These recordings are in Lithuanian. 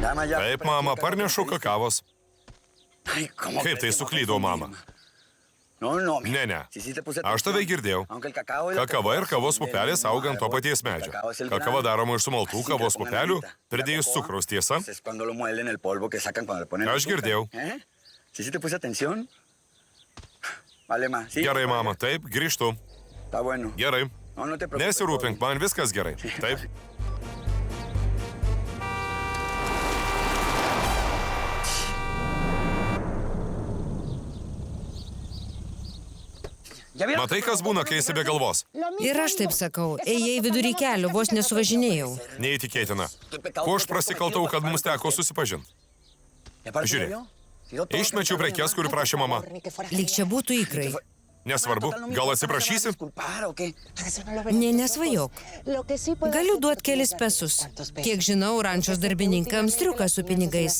Taip, mama, parnešu kakavos. Kaip tai suklydau, mama? Ne. Aš tave girdėjau. Kakava ir kavos pupelės auga ant to paties medžio. Kakava daroma iš sumaltų kavos pupelių, pridėjus cukraus, tiesa? Aš girdėjau. Gerai, mama, taip, grįžtu. Gerai. Nesirūpink, man viskas gerai. Taip. Matai, kas būna, kai esi be galvos? Ir aš taip sakau, ėjai vidury kelio, vos nesuvažinėjau. Neįtikėtina. Ko aš prasikaltau, kad mums teko susipažinti? Žiūrėk. Išmečiau prekes, kurių prašė mama. Lyg čia būtų ikrai. Nesvarbu, gal atsiprašysi? Ne, nesvajok. Galiu duoti kelis pesus. Kiek žinau, rančios darbininkams triukas su pinigais.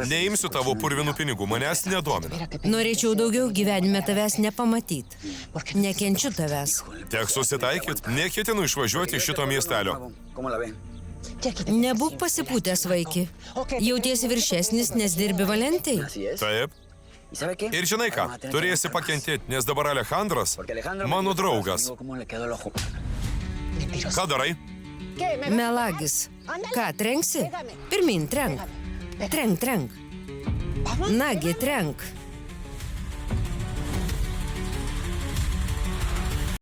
Neimsiu tavo purvinų pinigų, manęs nedomina. Norėčiau daugiau gyvenime tavęs nepamatyti. Nekenčiu tavęs. Tek susitaikyt, neketinu išvažiuoti iš šito miestelio. Nebūk pasipūtęs, vaiki. Jautiesi viršesnis, nes dirbi Valentei. Taip. Ir žinai ką, turėsi pakentėti, nes dabar Alejandras mano draugas. Ką darai? Melagis. Ką, trenksi? Pirmin, trenk. Trenk. Nagi, trenk.